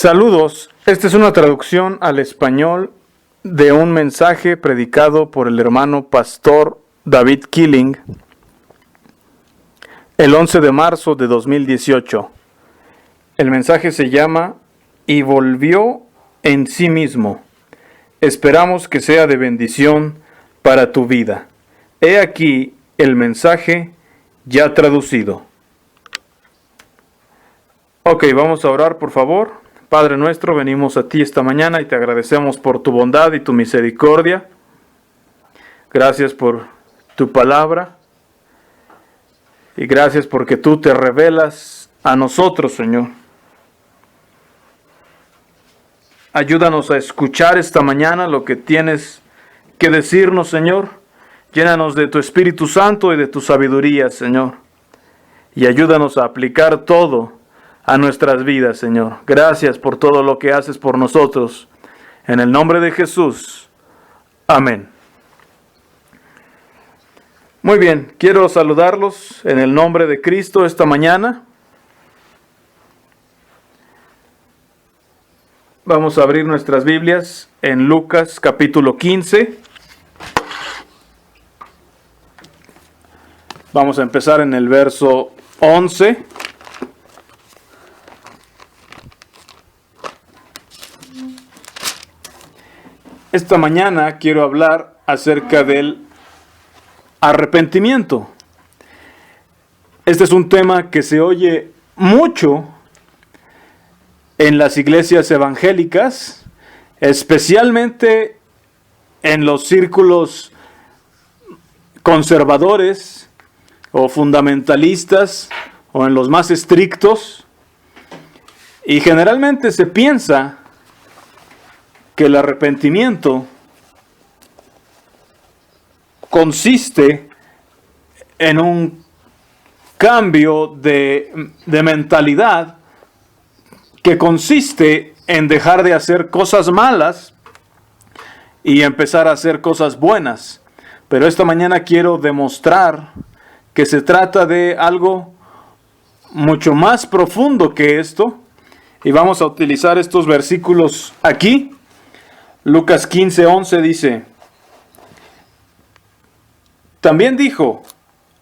Saludos, esta es una traducción al español de un mensaje predicado por el hermano pastor David Killing el 11 de marzo de 2018. El mensaje se llama "Y volvió en sí mismo". Esperamos que sea de bendición para tu vida. He aquí el mensaje ya traducido. Ok, vamos a orar, por favor. Padre nuestro, venimos a ti esta mañana y te agradecemos por tu bondad y tu misericordia. Gracias por tu palabra. Y gracias porque tú te revelas a nosotros, Señor. Ayúdanos a escuchar esta mañana lo que tienes que decirnos, Señor. Llénanos de tu Espíritu Santo y de tu sabiduría, Señor. Y ayúdanos a aplicar todo a nuestras vidas, Señor. Gracias por todo lo que haces por nosotros. En el nombre de Jesús. Amén. Muy bien, quiero saludarlos en el nombre de Cristo esta mañana. Vamos a abrir nuestras Biblias en Lucas capítulo 15. Vamos a empezar en el verso 11. Esta mañana quiero hablar acerca del arrepentimiento. Este es un tema que se oye mucho en las iglesias evangélicas, especialmente en los círculos conservadores o fundamentalistas o en los más estrictos. Y generalmente se piensa que el arrepentimiento consiste en un cambio de mentalidad que consiste en dejar de hacer cosas malas y empezar a hacer cosas buenas. Pero esta mañana quiero demostrar que se trata de algo mucho más profundo que esto, y vamos a utilizar estos versículos aquí. Lucas 15:11 dice: También dijo,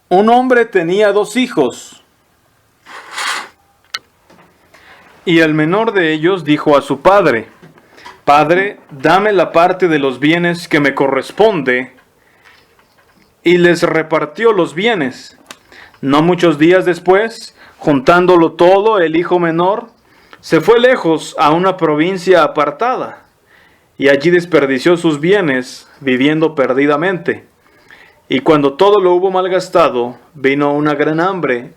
un hombre tenía 2 hijos, y el menor de ellos dijo a su padre: Padre, dame la parte de los bienes que me corresponde, y les repartió los bienes. No muchos días después, juntándolo todo, el hijo menor se fue lejos a una provincia apartada, y allí desperdició sus bienes, viviendo perdidamente. Y cuando todo lo hubo malgastado, vino una gran hambre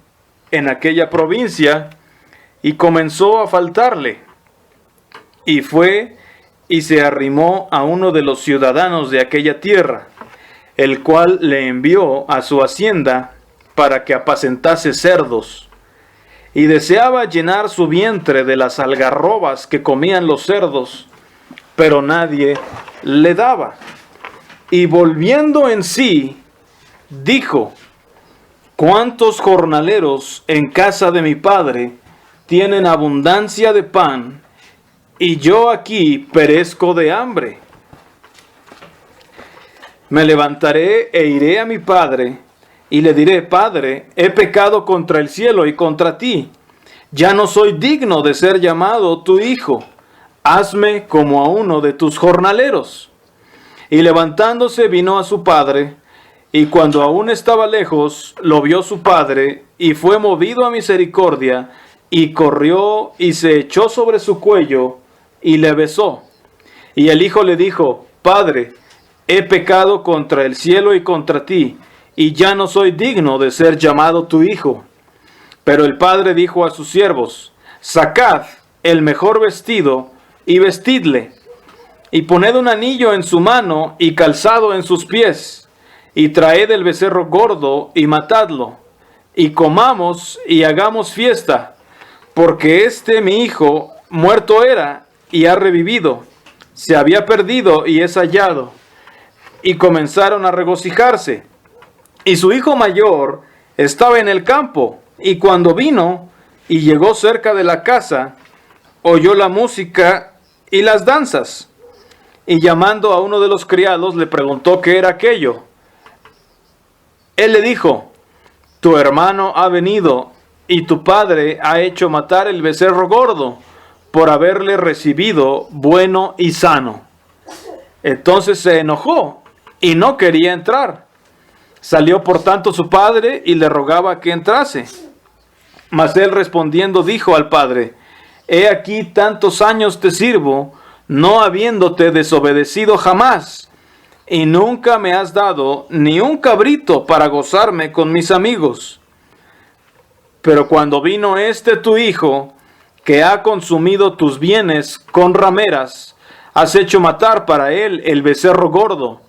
en aquella provincia, y comenzó a faltarle. Y fue y se arrimó a uno de los ciudadanos de aquella tierra, el cual le envió a su hacienda para que apacentase cerdos. Y deseaba llenar su vientre de las algarrobas que comían los cerdos, pero nadie le daba. Y volviendo en sí, dijo: ¿Cuántos jornaleros en casa de mi padre tienen abundancia de pan, y yo aquí perezco de hambre? Me levantaré e iré a mi padre, y le diré: Padre, he pecado contra el cielo y contra ti. Ya no soy digno de ser llamado tu hijo. Hazme como a uno de tus jornaleros. Y levantándose vino a su padre, y cuando aún estaba lejos, lo vio su padre, y fue movido a misericordia, y corrió y se echó sobre su cuello, y le besó. Y el hijo le dijo: Padre, he pecado contra el cielo y contra ti, y ya no soy digno de ser llamado tu hijo. Pero el padre dijo a sus siervos: Sacad el mejor vestido, y vestidle, y poned un anillo en su mano y calzado en sus pies, y traed el becerro gordo y matadlo, y comamos y hagamos fiesta, porque mi hijo muerto era y ha revivido, se había perdido y es hallado. Y comenzaron a regocijarse. Y su hijo mayor estaba en el campo, y cuando vino y llegó cerca de la casa, oyó la música y las danzas, y llamando a uno de los criados le preguntó qué era aquello. Él le dijo: tu hermano ha venido, y tu padre ha hecho matar el becerro gordo, por haberle recibido bueno y sano. Entonces se enojó y no quería entrar. Salió por tanto su padre y le rogaba que entrase. Mas él respondiendo dijo al padre: he aquí tantos años te sirvo, no habiéndote desobedecido jamás, y nunca me has dado ni un cabrito para gozarme con mis amigos. Pero cuando vino este tu hijo, que ha consumido tus bienes con rameras, has hecho matar para él el becerro gordo.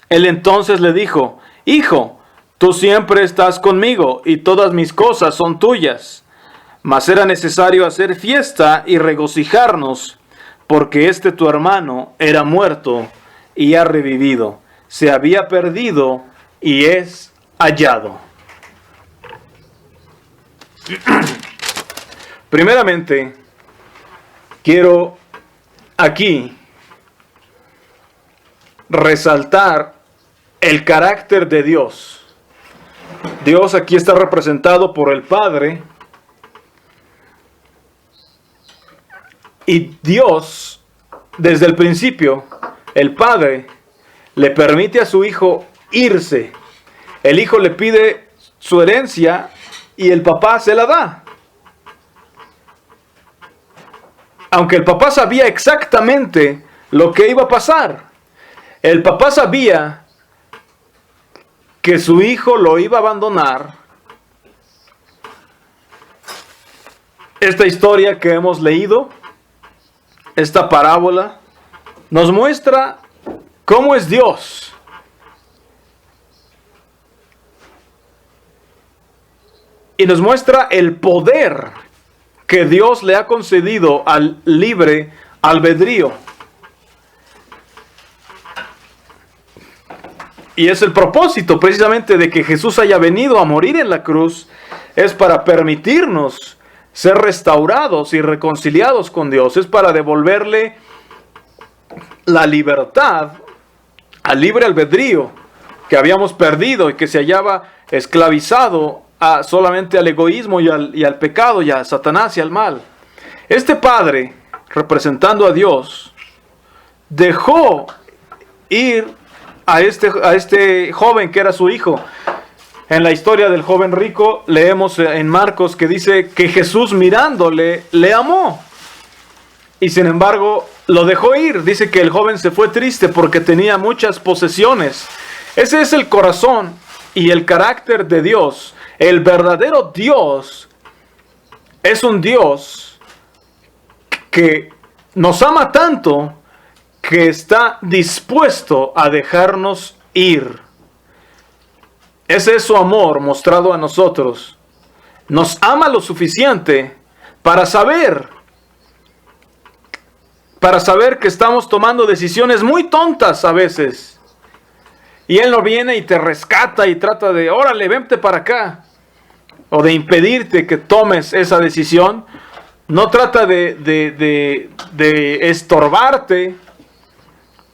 Él entonces le dijo: hijo, tú siempre estás conmigo, y todas mis cosas son tuyas. Mas era necesario hacer fiesta y regocijarnos, porque este tu hermano era muerto y ha revivido, se había perdido y es hallado. Primeramente, quiero aquí resaltar el carácter de Dios. Dios aquí está representado por el Padre, y Dios, desde el principio, el Padre le permite a su hijo irse. El hijo le pide su herencia y el papá se la da. Aunque el papá sabía exactamente lo que iba a pasar. El papá sabía que su hijo lo iba a abandonar. Esta historia que hemos leído, esta parábola, nos muestra cómo es Dios. Y nos muestra el poder que Dios le ha concedido al libre albedrío. Y es el propósito precisamente de que Jesús haya venido a morir en la cruz, es para permitirnos ser restaurados y reconciliados con Dios. Es para devolverle la libertad al libre albedrío que habíamos perdido y que se hallaba esclavizado solamente al egoísmo y al pecado y a Satanás y al mal. Este padre, representando a Dios, dejó ir a este joven que era su hijo. En la historia del joven rico leemos en Marcos que dice que Jesús mirándole le amó, y sin embargo lo dejó ir. Dice que el joven se fue triste porque tenía muchas posesiones. Ese es el corazón y el carácter de Dios. El verdadero Dios es un Dios que nos ama tanto que está dispuesto a dejarnos ir. Ese es su amor mostrado a nosotros. Nos ama lo suficiente para saber que estamos tomando decisiones muy tontas a veces. Y Él no viene y te rescata y trata de, órale, vente para acá. O de impedirte que tomes esa decisión. No trata de estorbarte.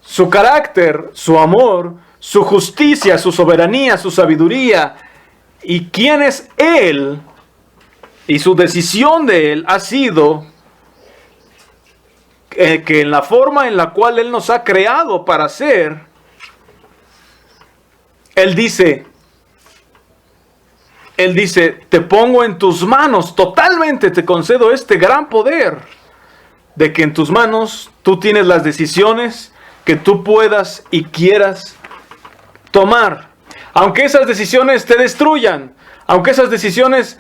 Su carácter, su amor, su justicia, su soberanía, su sabiduría, y quién es Él, y su decisión de Él ha sido que en la forma en la cual Él nos ha creado para ser, Él dice, te pongo en tus manos, totalmente te concedo este gran poder, de que en tus manos tú tienes las decisiones que tú puedas y quieras tomar. Aunque esas decisiones te destruyan, aunque esas decisiones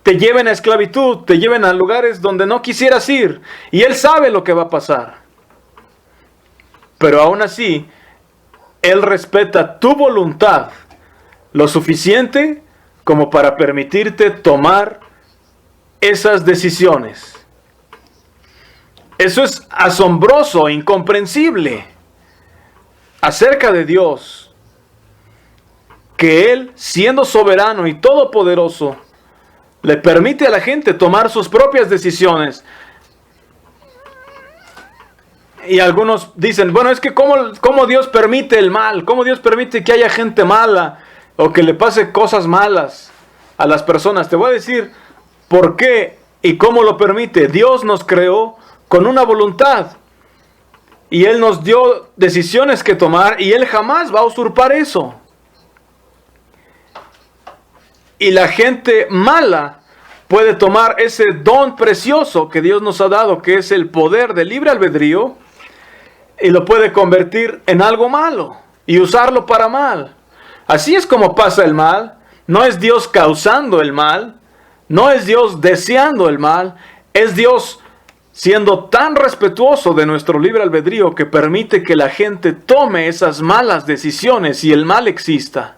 te lleven a esclavitud, te lleven a lugares donde no quisieras ir, y Él sabe lo que va a pasar. Pero aún así, Él respeta tu voluntad lo suficiente como para permitirte tomar esas decisiones. Eso es asombroso, incomprensible acerca de Dios, que Él, siendo soberano y todopoderoso, le permite a la gente tomar sus propias decisiones. Y algunos dicen, bueno, es que ¿cómo Dios permite el mal? ¿Cómo Dios permite que haya gente mala o que le pase cosas malas a las personas? Te voy a decir por qué y cómo lo permite. Dios nos creó con una voluntad y Él nos dio decisiones que tomar y Él jamás va a usurpar eso. Y la gente mala puede tomar ese don precioso que Dios nos ha dado, que es el poder del libre albedrío, y lo puede convertir en algo malo y usarlo para mal. Así es como pasa el mal. No es Dios causando el mal, no es Dios deseando el mal, es Dios siendo tan respetuoso de nuestro libre albedrío que permite que la gente tome esas malas decisiones y el mal exista.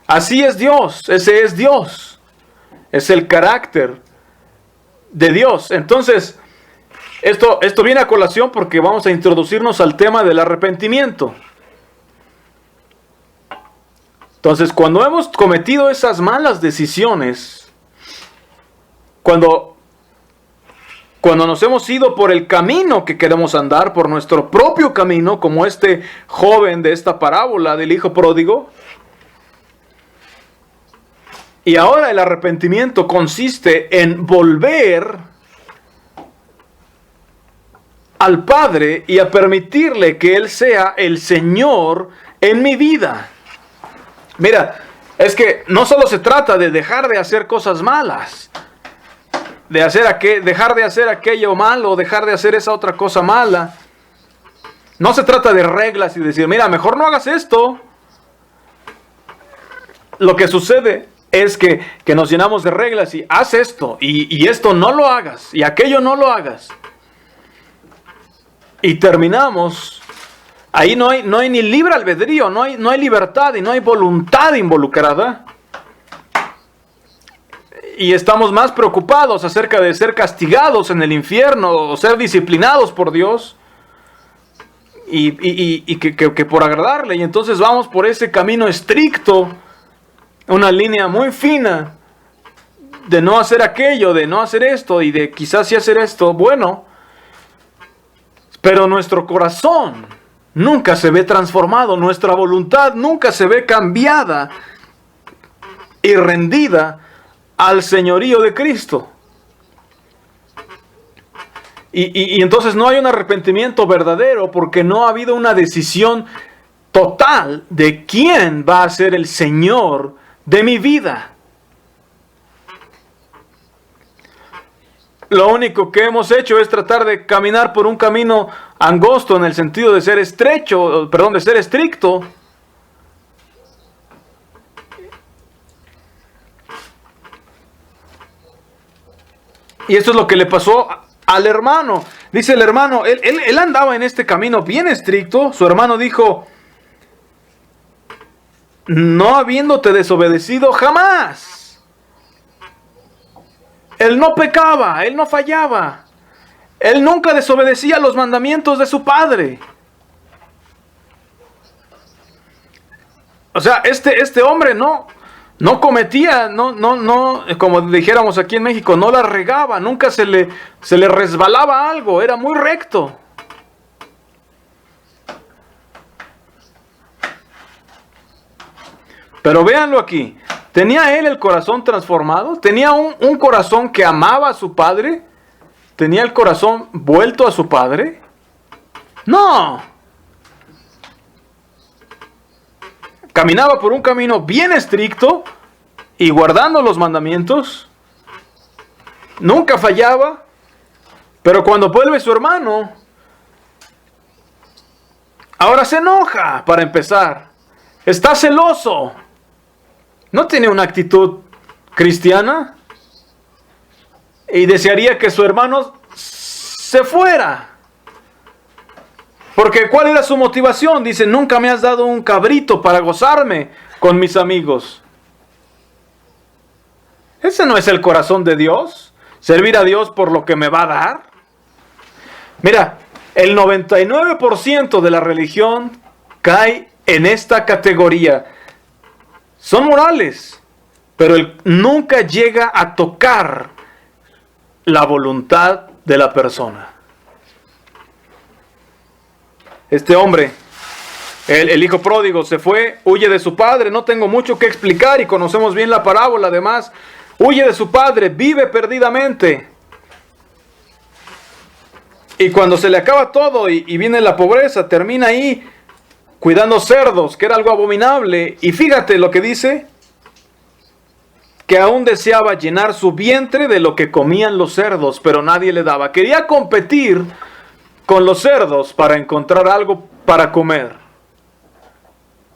Así es Dios, ese es Dios, es el carácter de Dios. Entonces, esto viene a colación porque vamos a introducirnos al tema del arrepentimiento. Entonces, cuando hemos cometido esas malas decisiones, cuando nos hemos ido por el camino que queremos andar, por nuestro propio camino, como este joven de esta parábola del hijo pródigo, y ahora el arrepentimiento consiste en volver al Padre y a permitirle que Él sea el Señor en mi vida. Mira, es que no solo se trata de dejar de hacer cosas malas, dejar de hacer aquello malo, dejar de hacer esa otra cosa mala. No se trata de reglas y decir, mira, mejor no hagas esto. Lo que sucede es que nos llenamos de reglas y haz esto, y esto no lo hagas, y aquello no lo hagas. Y terminamos, ahí no hay ni libre albedrío, no hay libertad y no hay voluntad involucrada. Y estamos más preocupados acerca de ser castigados en el infierno o ser disciplinados por Dios y que por agradarle. Y entonces vamos por ese camino estricto, una línea muy fina de no hacer aquello, de no hacer esto y de quizás sí hacer esto. Bueno, pero nuestro corazón nunca se ve transformado, nuestra voluntad nunca se ve cambiada y rendida al señorío de Cristo. Y entonces no hay un arrepentimiento verdadero porque no ha habido una decisión total de quién va a ser el Señor de mi vida. Lo único que hemos hecho es tratar de caminar por un camino angosto en el sentido de ser de ser estricto. Y esto es lo que le pasó al hermano. Dice el hermano, él andaba en este camino bien estricto. Su hermano dijo, no habiéndote desobedecido jamás. Él no pecaba, él no fallaba. Él nunca desobedecía los mandamientos de su padre. O sea, este hombre no cometía, como dijéramos aquí en México, no la regaba, nunca se le resbalaba algo, era muy recto. Pero véanlo aquí, ¿tenía él el corazón transformado? ¿Tenía un corazón que amaba a su padre? ¿Tenía el corazón vuelto a su padre? No. Caminaba por un camino bien estricto y guardando los mandamientos. Nunca fallaba. Pero cuando vuelve su hermano, ahora se enoja para empezar. Está celoso. No tiene una actitud cristiana. Y desearía que su hermano se fuera. Porque ¿cuál era su motivación? Dice, nunca me has dado un cabrito para gozarme con mis amigos. Ese no es el corazón de Dios. Servir a Dios por lo que me va a dar. Mira, el 99% de la religión cae en esta categoría. Son morales, pero nunca llega a tocar la voluntad de la persona. Este hombre, el hijo pródigo, se fue, huye de su padre. No tengo mucho que explicar y conocemos bien la parábola. Además, huye de su padre, vive perdidamente. Y cuando se le acaba todo y viene la pobreza, termina ahí cuidando cerdos, que era algo abominable. Y fíjate lo que dice, que aún deseaba llenar su vientre de lo que comían los cerdos, pero nadie le daba. Quería competir con los cerdos para encontrar algo para comer.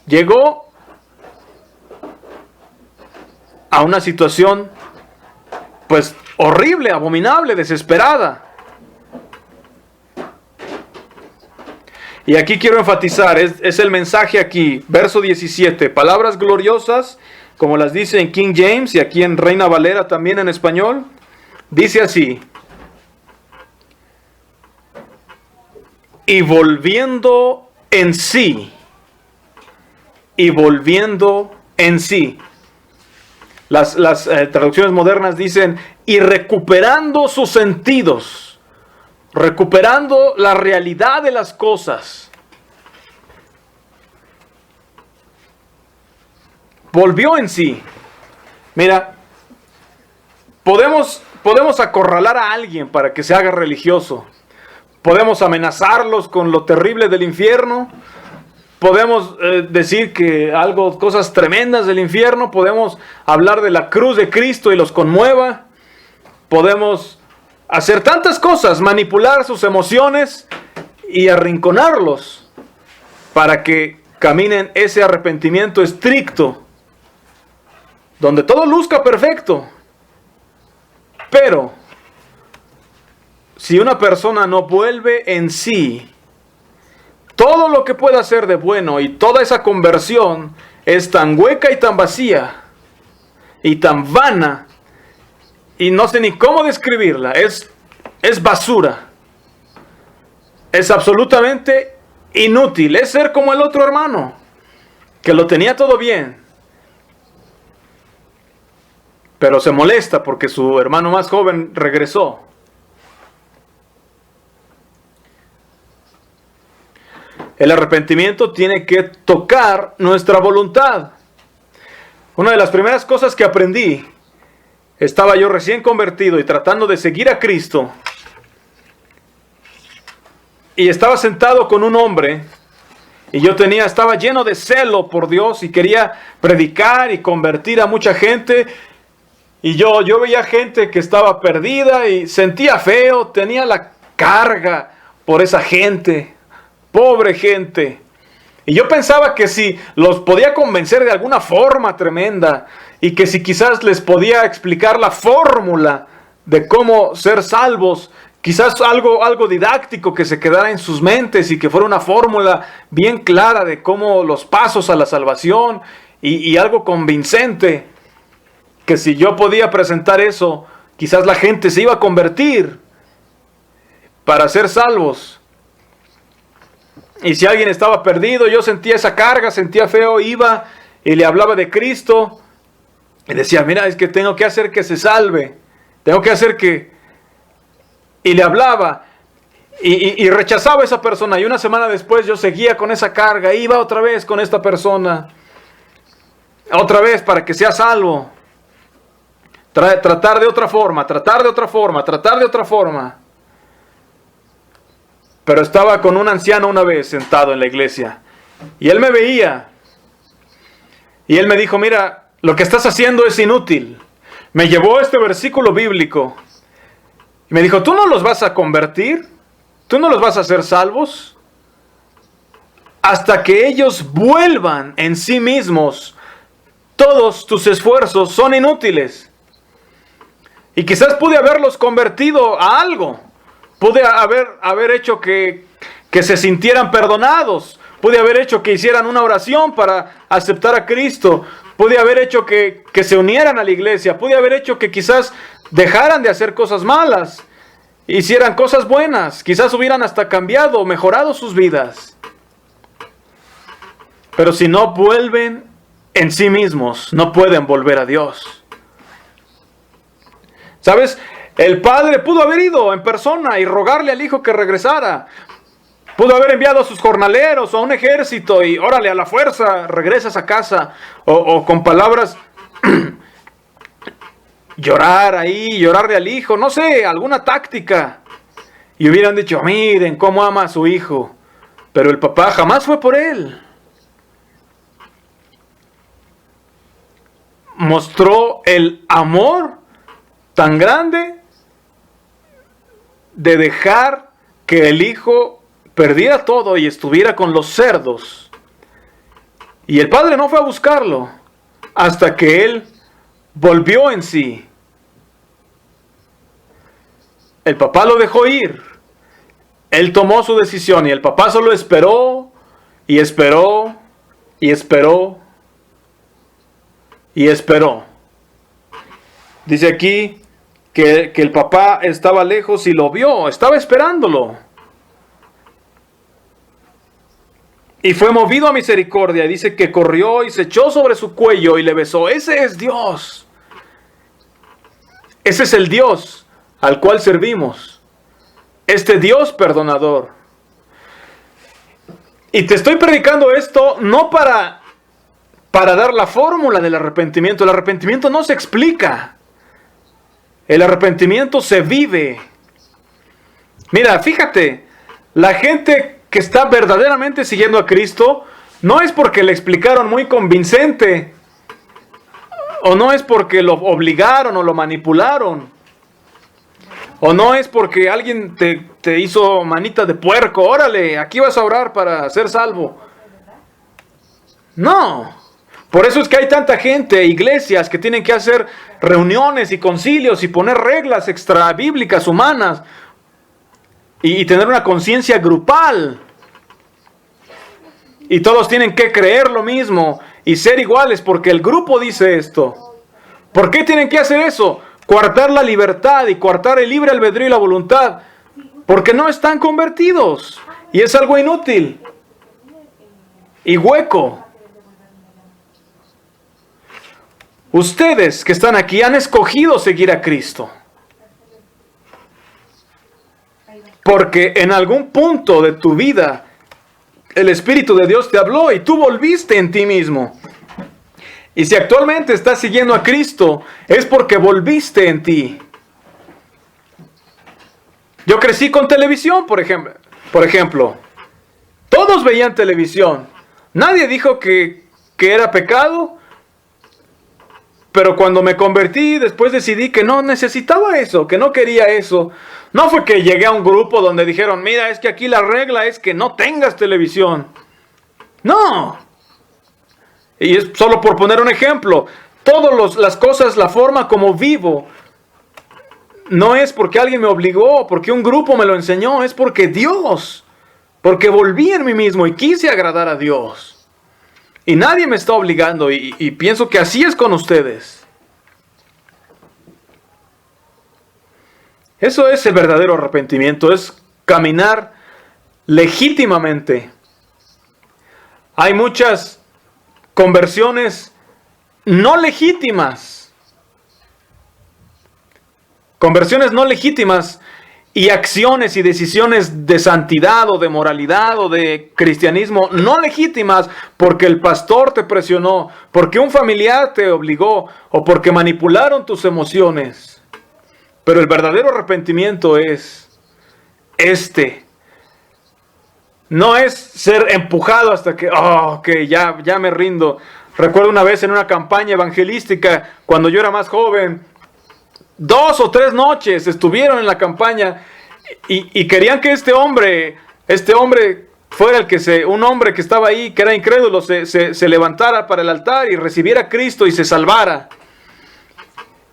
Llegó a una situación pues horrible, abominable, desesperada. Y aquí quiero enfatizar, es el mensaje aquí, verso 17, palabras gloriosas, como las dice en King James y aquí en Reina Valera también en español, dice así: y volviendo en sí, y volviendo en sí. Las traducciones modernas dicen, y recuperando sus sentidos, recuperando la realidad de las cosas. Volvió en sí. Mira, podemos acorralar a alguien para que se haga religioso. Podemos amenazarlos con lo terrible del infierno. Podemos decir que cosas tremendas del infierno. Podemos hablar de la cruz de Cristo y los conmueva. Podemos hacer tantas cosas, manipular sus emociones y arrinconarlos para que caminen ese arrepentimiento estricto, donde todo luzca perfecto. Pero si una persona no vuelve en sí, todo lo que pueda hacer de bueno y toda esa conversión es tan hueca y tan vacía y tan vana, y no sé ni cómo describirla, es basura, es absolutamente inútil, es ser como el otro hermano, que lo tenía todo bien, pero se molesta porque su hermano más joven regresó. El arrepentimiento tiene que tocar nuestra voluntad. Una de las primeras cosas que aprendí, estaba yo recién convertido y tratando de seguir a Cristo, y estaba sentado con un hombre, y yo estaba lleno de celo por Dios y quería predicar y convertir a mucha gente. Y yo veía gente que estaba perdida y sentía feo, tenía la carga por esa gente, pobre gente. Y yo pensaba que si los podía convencer de alguna forma tremenda, y que si quizás les podía explicar la fórmula de cómo ser salvos, quizás algo didáctico que se quedara en sus mentes y que fuera una fórmula bien clara de cómo los pasos a la salvación y algo convincente, que si yo podía presentar eso, quizás la gente se iba a convertir para ser salvos. Y si alguien estaba perdido, yo sentía esa carga, sentía feo, iba y le hablaba de Cristo. Y decía, mira, es que tengo que hacer que se salve. Tengo que hacer que... Y le hablaba. Y rechazaba a esa persona. Y una semana después yo seguía con esa carga. Iba otra vez con esta persona. Otra vez para que sea salvo. Tratar de otra forma, tratar de otra forma, tratar de otra forma. Pero estaba con un anciano una vez sentado en la iglesia. Y él me veía. Y él me dijo, mira, lo que estás haciendo es inútil. Me llevó este versículo bíblico. Y me dijo, ¿tú no los vas a convertir? ¿Tú no los vas a hacer salvos? Hasta que ellos vuelvan en sí mismos, todos tus esfuerzos son inútiles. Y quizás pude haberlos convertido a algo. Pude haber hecho que se sintieran perdonados. Pude haber hecho que hicieran una oración para aceptar a Cristo. Pude haber hecho que se unieran a la iglesia. Pude haber hecho que quizás dejaran de hacer cosas malas. Hicieran cosas buenas. Quizás hubieran hasta cambiado o mejorado sus vidas. Pero si no vuelven en sí mismos, no pueden volver a Dios. ¿Sabes? El padre pudo haber ido en persona y rogarle al hijo que regresara. Pudo haber enviado a sus jornaleros o a un ejército y órale, a la fuerza, regresas a casa. O con palabras, llorar ahí, llorarle al hijo, no sé, alguna táctica. Y hubieran dicho, miren cómo ama a su hijo. Pero el papá jamás fue por él. Mostró el amor tan grande de dejar que el hijo perdiera todo y estuviera con los cerdos. Y el padre no fue a buscarlo hasta que él volvió en sí. El papá lo dejó ir. Él tomó su decisión y el papá solo esperó y esperó y esperó y esperó. Dice aquí que el papá estaba lejos y lo vio, estaba esperándolo. Y fue movido a misericordia. Dice que corrió y se echó sobre su cuello y le besó. Ese es Dios. Ese es el Dios al cual servimos. Este Dios perdonador. Y te estoy predicando esto no para dar la fórmula del arrepentimiento. El arrepentimiento no se explica. El arrepentimiento se vive. Mira, fíjate, la gente que está verdaderamente siguiendo a Cristo no es porque le explicaron muy convincente, o no es porque lo obligaron o lo manipularon, o no es porque alguien te hizo manita de puerco, órale, aquí vas a orar para ser salvo. No. Por eso es que hay tanta gente, iglesias que tienen que hacer reuniones y concilios y poner reglas extrabíblicas humanas y tener una conciencia grupal. Y todos tienen que creer lo mismo y ser iguales porque el grupo dice esto. ¿Por qué tienen que hacer eso? Coartar la libertad y coartar el libre albedrío y la voluntad. Porque no están convertidos. Y es algo inútil. Y hueco. Ustedes que están aquí han escogido seguir a Cristo. Porque en algún punto de tu vida el Espíritu de Dios te habló y tú volviste en ti mismo. Y si actualmente estás siguiendo a Cristo, es porque volviste en ti. Yo crecí con televisión, por ejemplo. Todos veían televisión. Nadie dijo que era pecado. Pero cuando me convertí, después decidí que no necesitaba eso, que no quería eso. No fue que llegué a un grupo donde dijeron, mira, es que aquí la regla es que no tengas televisión. No. Y es solo por poner un ejemplo. Todas las cosas, la forma como vivo, no es porque alguien me obligó, porque un grupo me lo enseñó, es porque Dios, porque volví en mí mismo y quise agradar a Dios. Y nadie me está obligando y pienso que así es con ustedes. Eso es el verdadero arrepentimiento, es caminar legítimamente. Hay muchas conversiones no legítimas. Conversiones no legítimas y acciones y decisiones de santidad o de moralidad o de cristianismo no legítimas porque el pastor te presionó, porque un familiar te obligó o porque manipularon tus emociones. Pero el verdadero arrepentimiento es no es ser empujado hasta que, ya me rindo. Recuerdo una vez en una campaña evangelística, cuando yo era más joven, 2 o 3 noches estuvieron en la campaña y querían que este hombre fuera un hombre que estaba ahí, que era incrédulo, se levantara para el altar y recibiera a Cristo y se salvara.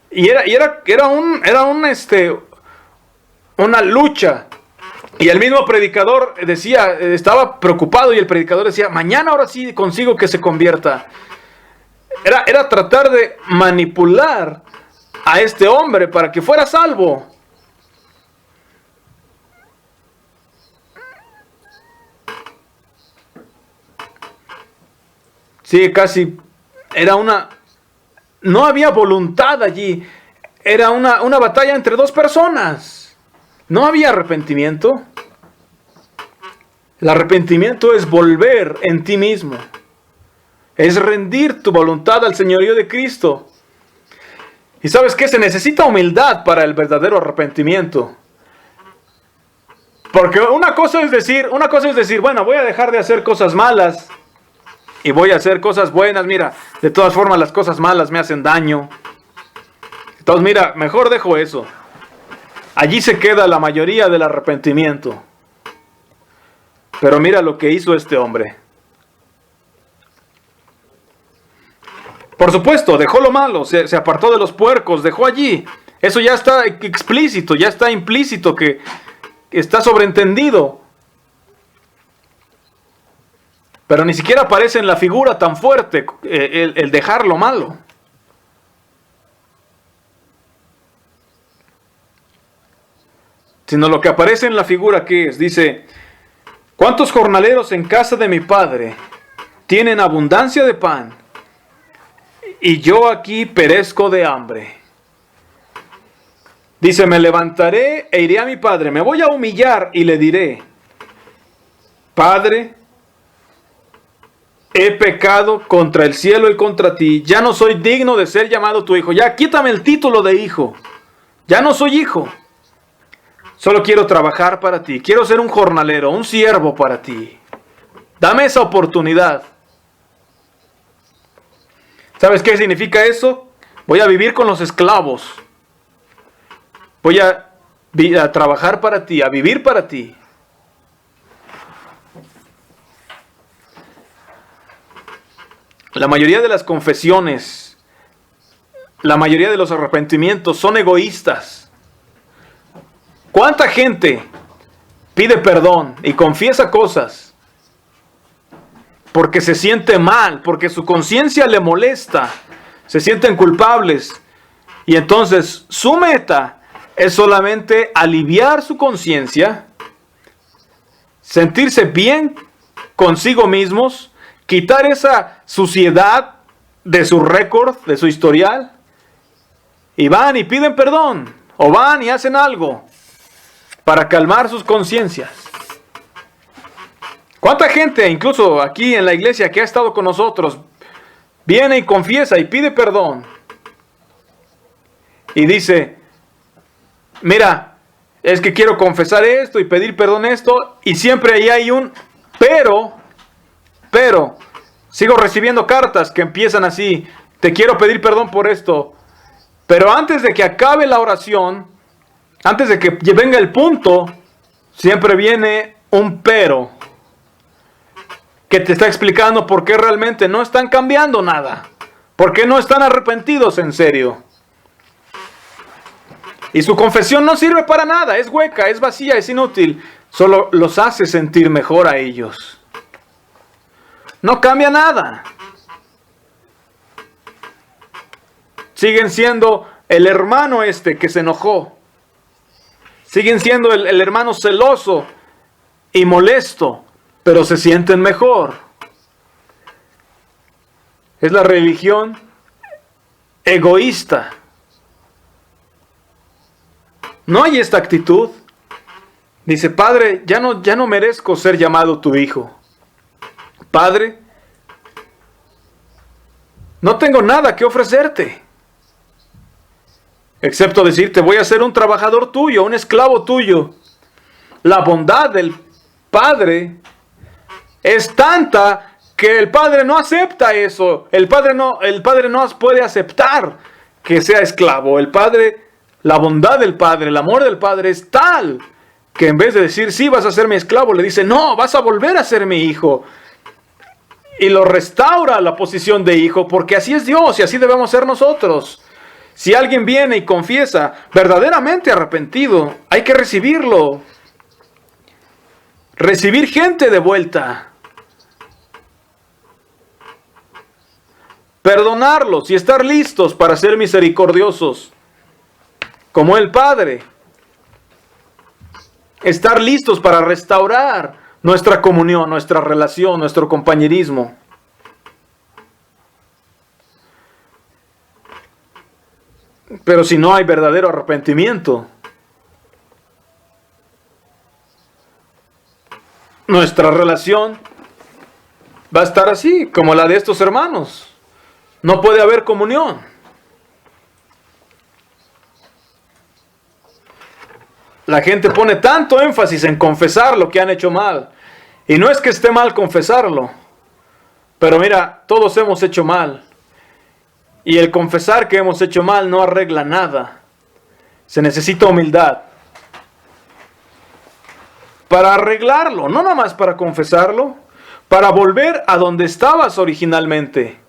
Y era una lucha. Y el mismo predicador estaba preocupado y el predicador decía, mañana ahora sí consigo que se convierta. Era tratar de manipular a este hombre para que fuera salvo. Sí, casi no había voluntad allí. era una batalla entre dos personas. No había arrepentimiento. El arrepentimiento es volver en ti mismo. Es rendir tu voluntad al señorío de Cristo. ¿Y sabes qué? Se necesita humildad para el verdadero arrepentimiento. Porque una cosa es decir, bueno, voy a dejar de hacer cosas malas y voy a hacer cosas buenas. Mira, de todas formas las cosas malas me hacen daño. Entonces, mira, mejor dejo eso. Allí se queda la mayoría del arrepentimiento. Pero mira lo que hizo este hombre. Por supuesto, dejó lo malo, se apartó de los puercos, dejó allí. Eso ya está explícito, ya está implícito, que está sobreentendido. Pero ni siquiera aparece en la figura tan fuerte el dejar lo malo. Sino lo que aparece en la figura que es, dice, ¿cuántos jornaleros en casa de mi padre tienen abundancia de pan? Y yo aquí perezco de hambre. Dice, me levantaré e iré a mi padre. Me voy a humillar y le diré, Padre, he pecado contra el cielo y contra ti. Ya no soy digno de ser llamado tu hijo. Ya quítame el título de hijo. Ya no soy hijo. Solo quiero trabajar para ti. Quiero ser un jornalero, un siervo para ti. Dame esa oportunidad. ¿Sabes qué significa eso? Voy a vivir con los esclavos. Voy a trabajar para ti, a vivir para ti. La mayoría de las confesiones, la mayoría de los arrepentimientos son egoístas. ¿Cuánta gente pide perdón y confiesa cosas porque se siente mal, porque su conciencia le molesta, se sienten culpables, y entonces su meta es solamente aliviar su conciencia, sentirse bien consigo mismos, quitar esa suciedad de su récord, de su historial, y van y piden perdón, o van y hacen algo para calmar sus conciencias? ¿Cuánta gente, incluso aquí en la iglesia que ha estado con nosotros, viene y confiesa y pide perdón? Y dice, mira, es que quiero confesar esto y pedir perdón esto, y siempre ahí hay un pero, sigo recibiendo cartas que empiezan así, te quiero pedir perdón por esto, pero antes de que acabe la oración, antes de que venga el punto, siempre viene un pero, que te está explicando por qué realmente no están cambiando nada, por qué no están arrepentidos en serio. Y su confesión no sirve para nada, es hueca, es vacía, es inútil, solo los hace sentir mejor a ellos. No cambia nada. Siguen siendo el hermano que se enojó. Siguen siendo el hermano celoso y molesto, pero se sienten mejor. Es la religión egoísta. No hay esta actitud. Dice, Padre, ya no merezco ser llamado tu hijo. Padre, no tengo nada que ofrecerte, excepto decirte, voy a ser un trabajador tuyo, un esclavo tuyo. La bondad del Padre es tanta que el Padre no acepta eso. El Padre no puede aceptar que sea esclavo. La bondad del Padre, el amor del Padre es tal que en vez de decir, sí, vas a ser mi esclavo, le dice, no, vas a volver a ser mi hijo. Y lo restaura a la posición de hijo, porque así es Dios y así debemos ser nosotros. Si alguien viene y confiesa verdaderamente arrepentido, hay que recibirlo. Recibir gente de vuelta. Perdonarlos y estar listos para ser misericordiosos, como el Padre. Estar listos para restaurar nuestra comunión, nuestra relación, nuestro compañerismo. Pero si no hay verdadero arrepentimiento, nuestra relación va a estar así, como la de estos hermanos. No puede haber comunión. La gente pone tanto énfasis en confesar lo que han hecho mal. Y no es que esté mal confesarlo. Pero mira, todos hemos hecho mal. Y el confesar que hemos hecho mal no arregla nada. Se necesita humildad para arreglarlo, no nada más para confesarlo, para volver a donde estabas originalmente.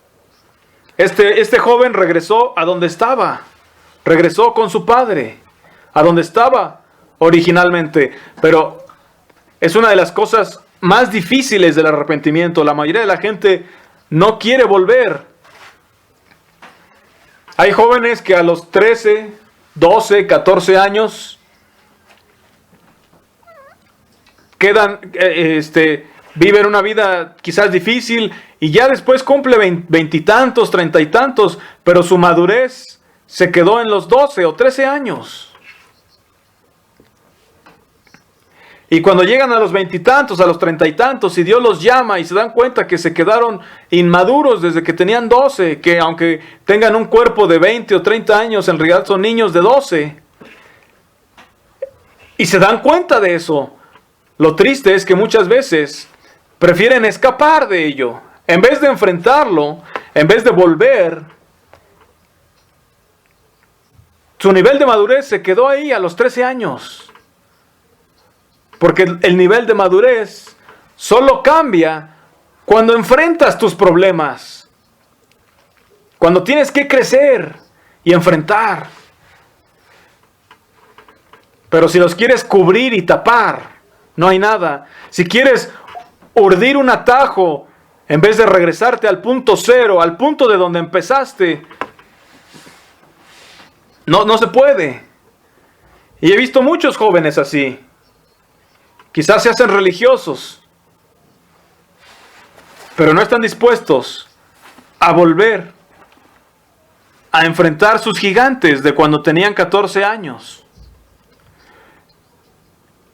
Este joven regresó a donde estaba, regresó con su padre, a donde estaba originalmente. Pero es una de las cosas más difíciles del arrepentimiento. La mayoría de la gente no quiere volver. Hay jóvenes que a los 13, 12, 14 años viven una vida quizás difícil y ya después cumple 20 y tantos, 30 y tantos, pero su madurez se quedó en los 12 o 13 años. Y cuando llegan a los 20 y tantos, a los 30 y tantos, y Dios los llama y se dan cuenta que se quedaron inmaduros desde que tenían 12, que aunque tengan un cuerpo de 20 o 30 años, en realidad son niños de 12. Y se dan cuenta de eso. Lo triste es que muchas veces prefieren escapar de ello. En vez de enfrentarlo, en vez de volver, su nivel de madurez se quedó ahí a los 13 años. Porque el nivel de madurez solo cambia cuando enfrentas tus problemas. Cuando tienes que crecer y enfrentar. Pero si los quieres cubrir y tapar, no hay nada. Si quieres urdir un atajo, en vez de regresarte al punto cero, al punto de donde empezaste, no se puede. Y he visto muchos jóvenes así. Quizás se hacen religiosos, pero no están dispuestos a volver a enfrentar sus gigantes de cuando tenían 14 años.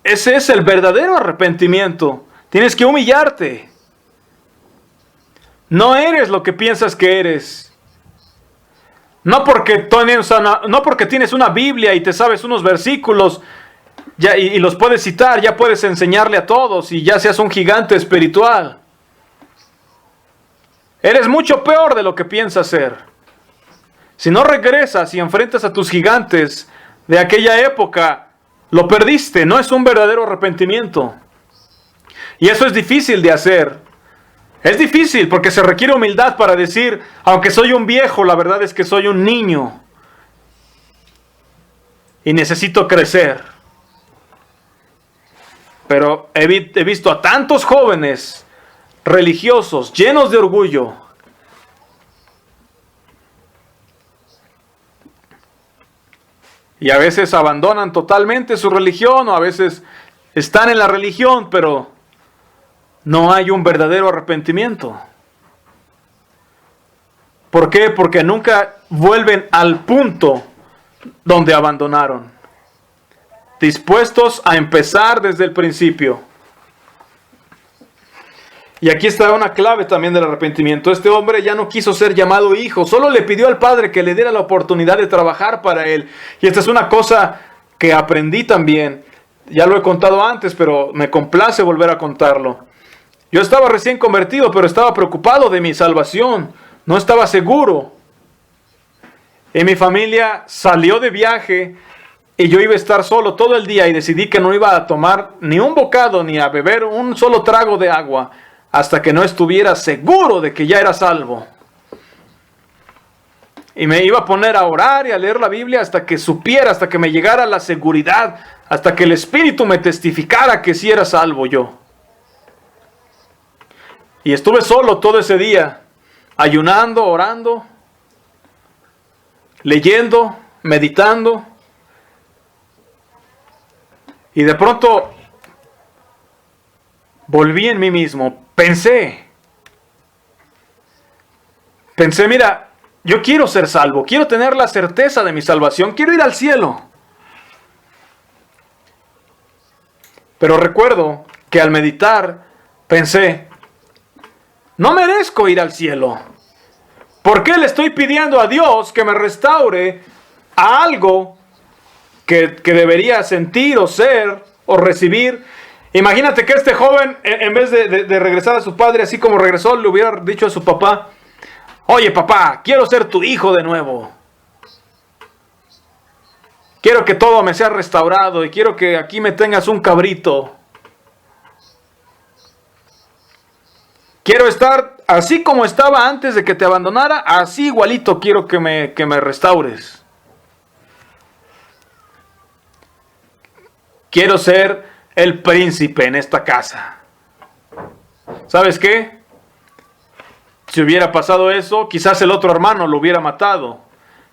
Ese es el verdadero arrepentimiento. Tienes que humillarte. No eres lo que piensas que eres. No porque tienes una Biblia y te sabes unos versículos y los puedes citar, ya puedes enseñarle a todos y ya seas un gigante espiritual. Eres mucho peor de lo que piensas ser. Si no regresas y enfrentas a tus gigantes de aquella época, lo perdiste. No es un verdadero arrepentimiento. Y eso es difícil de hacer. Es difícil porque se requiere humildad para decir, aunque soy un viejo, la verdad es que soy un niño. Y necesito crecer. Pero he visto a tantos jóvenes religiosos llenos de orgullo. Y a veces abandonan totalmente su religión o a veces están en la religión, pero no hay un verdadero arrepentimiento. ¿Por qué? Porque nunca vuelven al punto donde abandonaron. Dispuestos a empezar desde el principio. Y aquí está una clave también del arrepentimiento. Este hombre ya no quiso ser llamado hijo, solo le pidió al padre que le diera la oportunidad de trabajar para él. Y esta es una cosa que aprendí también. Ya lo he contado antes, pero me complace volver a contarlo. Yo estaba recién convertido, pero estaba preocupado de mi salvación. No estaba seguro. Y mi familia salió de viaje y yo iba a estar solo todo el día y decidí que no iba a tomar ni un bocado ni a beber un solo trago de agua hasta que no estuviera seguro de que ya era salvo. Y me iba a poner a orar y a leer la Biblia hasta que supiera, hasta que me llegara la seguridad, hasta que el Espíritu me testificara que sí era salvo yo. Y estuve solo todo ese día, ayunando, orando, leyendo, meditando. Y de pronto volví en mí mismo. Pensé, mira, yo quiero ser salvo, quiero tener la certeza de mi salvación, quiero ir al cielo. Pero recuerdo que al meditar pensé, no merezco ir al cielo. ¿Por qué le estoy pidiendo a Dios que me restaure a algo que debería sentir o ser o recibir? Imagínate que este joven, en vez de regresar a su padre, así como regresó, le hubiera dicho a su papá, oye papá, quiero ser tu hijo de nuevo. Quiero que todo me sea restaurado y quiero que aquí me tengas un cabrito. Quiero estar así como estaba antes de que te abandonara, así igualito quiero que me restaures. Quiero ser el príncipe en esta casa. ¿Sabes qué? Si hubiera pasado eso, quizás el otro hermano lo hubiera matado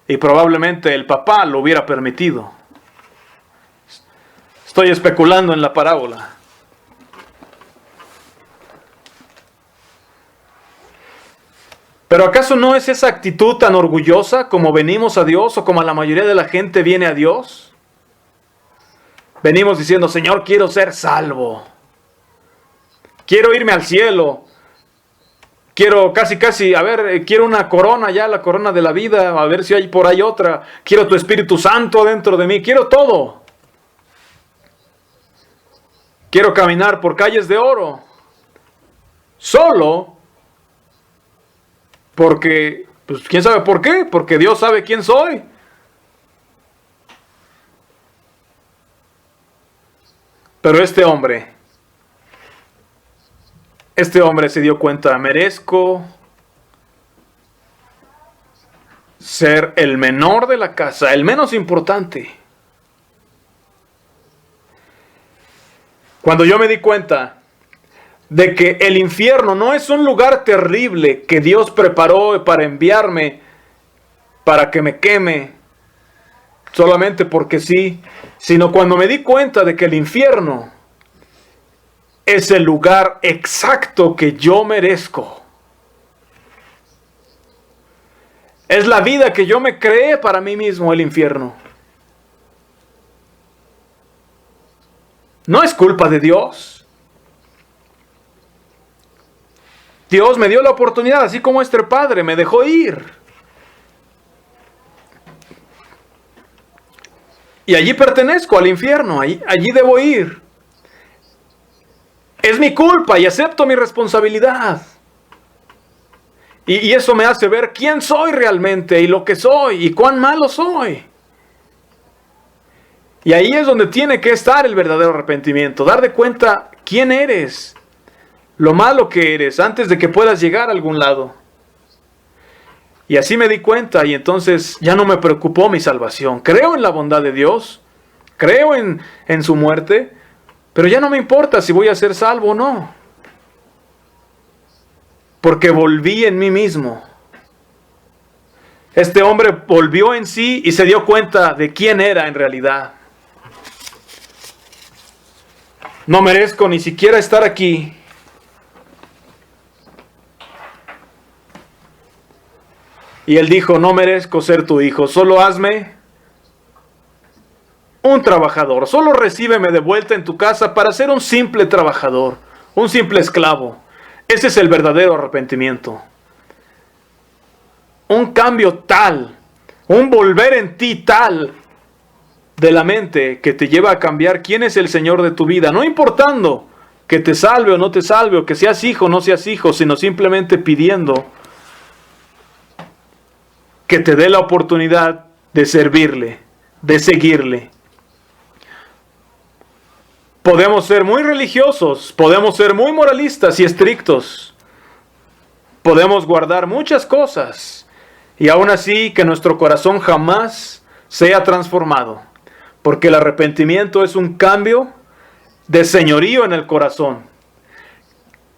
y probablemente el papá lo hubiera permitido. Estoy especulando en la parábola. ¿Pero acaso no es esa actitud tan orgullosa como venimos a Dios o como la mayoría de la gente viene a Dios? Venimos diciendo, Señor, quiero ser salvo. Quiero irme al cielo. Quiero quiero una corona ya, la corona de la vida, a ver si hay por ahí otra. Quiero tu Espíritu Santo dentro de mí, quiero todo. Quiero caminar por calles de oro. Solo porque, pues quién sabe por qué, porque Dios sabe quién soy. Pero este hombre se dio cuenta, merezco ser el menor de la casa, el menos importante. Cuando yo me di cuenta de que el infierno no es un lugar terrible que Dios preparó para enviarme, para que me queme, solamente porque sí, sino cuando me di cuenta de que el infierno es el lugar exacto que yo merezco. Es la vida que yo me creé para mí mismo, el infierno. No es culpa de Dios. Dios me dio la oportunidad, así como este padre me dejó ir. Y allí pertenezco al infierno, allí debo ir. Es mi culpa y acepto mi responsabilidad. Y eso me hace ver quién soy realmente y lo que soy y cuán malo soy. Y ahí es donde tiene que estar el verdadero arrepentimiento. Dar de cuenta quién eres, lo malo que eres, antes de que puedas llegar a algún lado. Y así me di cuenta y entonces ya no me preocupó mi salvación. Creo en la bondad de Dios, creo en su muerte, pero ya no me importa si voy a ser salvo o no. Porque volví en mí mismo. Este hombre volvió en sí y se dio cuenta de quién era en realidad. No merezco ni siquiera estar aquí. Y él dijo, no merezco ser tu hijo, solo hazme un trabajador, solo recíbeme de vuelta en tu casa para ser un simple trabajador, un simple esclavo. Ese es el verdadero arrepentimiento. Un cambio tal, un volver en ti tal de la mente que te lleva a cambiar quién es el Señor de tu vida, no importando que te salve o no te salve, o que seas hijo o no seas hijo, sino simplemente pidiendo que te dé la oportunidad de servirle, de seguirle. Podemos ser muy religiosos, podemos ser muy moralistas y estrictos, podemos guardar muchas cosas y aún así que nuestro corazón jamás sea transformado, porque el arrepentimiento es un cambio de señorío en el corazón.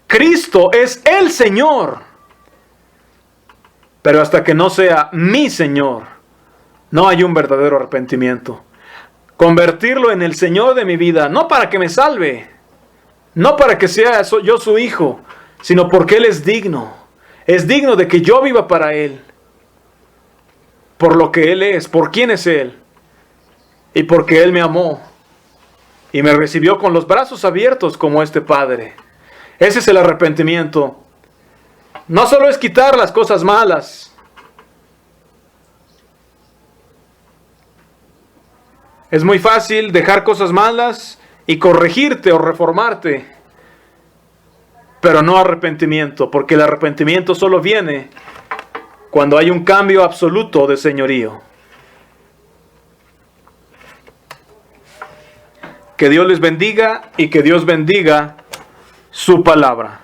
Cristo es el Señor, pero hasta que no sea mi Señor, no hay un verdadero arrepentimiento. Convertirlo en el Señor de mi vida, no para que me salve, no para que sea yo su hijo, sino porque Él es digno de que yo viva para Él. por lo que Él es, por quién es Él, y porque Él me amó y me recibió con los brazos abiertos como este Padre. Ese es el arrepentimiento. No solo es quitar las cosas malas. Es muy fácil dejar cosas malas y corregirte o reformarte, pero no arrepentimiento, porque el arrepentimiento solo viene cuando hay un cambio absoluto de señorío. Que Dios les bendiga y que Dios bendiga su palabra.